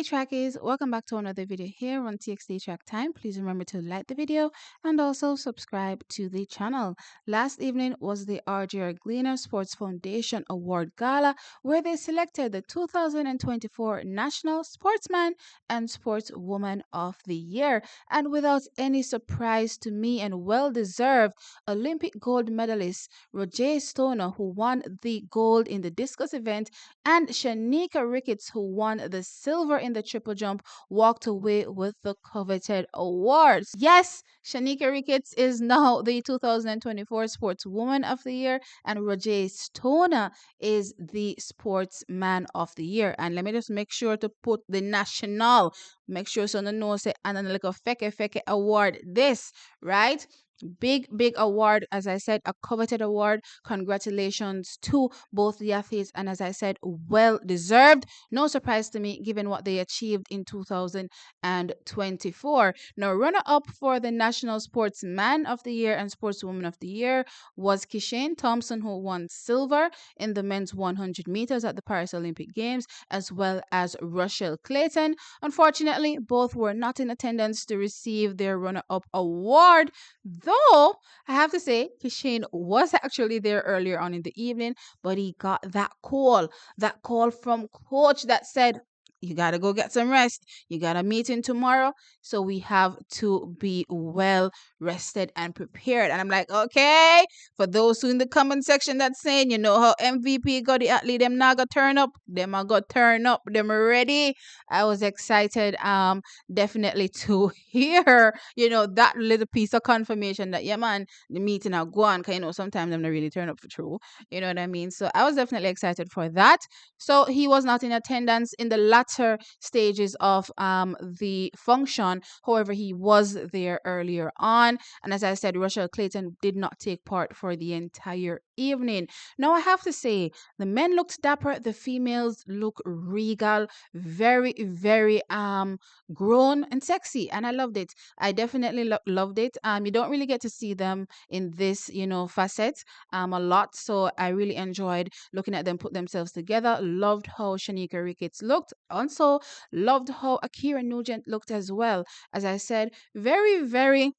Hey trackies, welcome back to another video here on TXT Track Time. Please remember to like the video and also subscribe to the channel. Last evening was the RJ Gleaner Sports Foundation Award Gala where they selected the 2024 National Sportsman and Sportswoman of the Year. And without any surprise to me and well-deserved Olympic gold medalist Roje Stona, who won the gold in the discus event, and Shanieka Ricketts, who won the silver in the triple jump, walked away with the coveted awards. Yes, Shanieka Ricketts is now the 2024 Sportswoman of the Year, and Roje Stona is the Sportsman of the Year. And let me just make sure to put the national, make sure so no know say and then like a feke award this, right? Big award, as I said, a coveted award. Congratulations to both the athletes, and as I said, well deserved. No surprise to me given what they achieved in 2024. Now, runner up for the National Sportsman of the Year and Sportswoman of the Year was Kishane Thompson, who won silver in the men's 100 meters at the Paris Olympic Games, as well as Russell Clayton. Unfortunately, both were not in attendance to receive their runner up award, though I have to say, Kishane was actually there earlier on in the evening, but he got that call from coach that said, you got to go get some rest. You got a meeting tomorrow. So we have to be well rested and prepared. And I'm like, okay, for those who in the comment section that's saying, you know how MVP got the athlete, them not gonna turn up. Them are gonna turn up. Them ready. I was excited. Definitely to hear, that little piece of confirmation that, yeah, man, the meeting are gone. Because, sometimes them not really turn up for true. You know what I mean? So I was definitely excited for that. So he was not in attendance in the latter stages of the function. However, he was there earlier on. And as I said, Russell Clayton did not take part for the entire evening. Now, I have to say, the men looked dapper. The females look regal. Very, very grown and sexy, and I loved it. I definitely loved it. You don't really get to see them in this facet a lot, so I really enjoyed looking at them put themselves together. Loved how Shanieka Ricketts looked. Also loved how Akira Nugent looked as well. As I said, very, very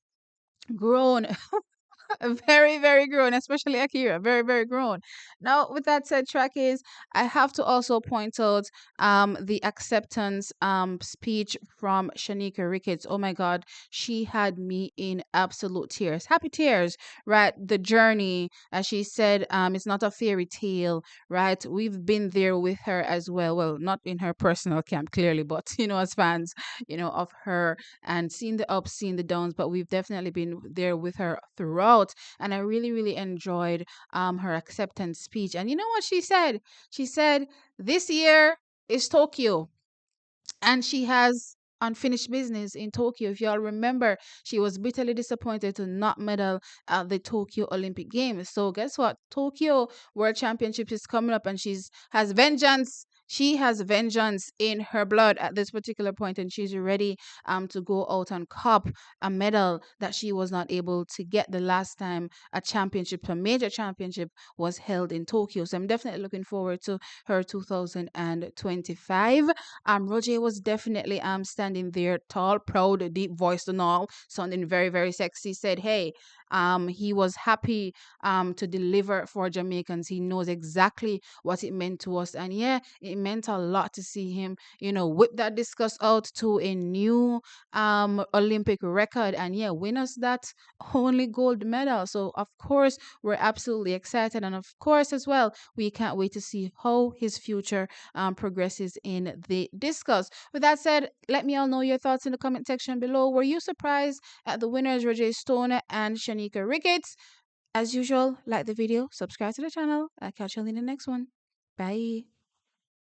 grown. Very, very grown, especially Akira. Very, very grown. Now, with that said, track is I have to also point out the acceptance speech from Shanieka Ricketts. Oh my God, she had me in absolute tears, happy tears. Right, the journey, as she said, it's not a fairy tale. Right, we've been there with her as well. Well, not in her personal camp, clearly, but as fans, of her and seeing the ups, seeing the downs, but we've definitely been there with her throughout. And I really, really enjoyed her acceptance speech. And you know what she said? She said, this year is Tokyo, and she has unfinished business in Tokyo. If y'all remember, she was bitterly disappointed to not medal at the Tokyo Olympic Games. So guess what? Tokyo World Championship is coming up, and she's has vengeance. She has vengeance in her blood at this particular point, and she's ready to go out and cop a medal that she was not able to get the last time a major championship was held in Tokyo. So I'm definitely looking forward to her 2025. Roje was definitely standing there tall, proud, deep voiced and all, sounding very, very sexy. Said, hey, he was happy to deliver for Jamaicans. He knows exactly what it meant to us. And yeah, it meant a lot to see him, whip that discus out to a new Olympic record, and yeah, win us that only gold medal. So of course we're absolutely excited, and of course as well we can't wait to see how his future progresses in the discus. With that said, let me all know your thoughts in the comment section below. Were you surprised at the winners, Roje Stona and Shanieka Ricketts? As usual, like the video, subscribe to the channel. I'll catch you in the next one. Bye.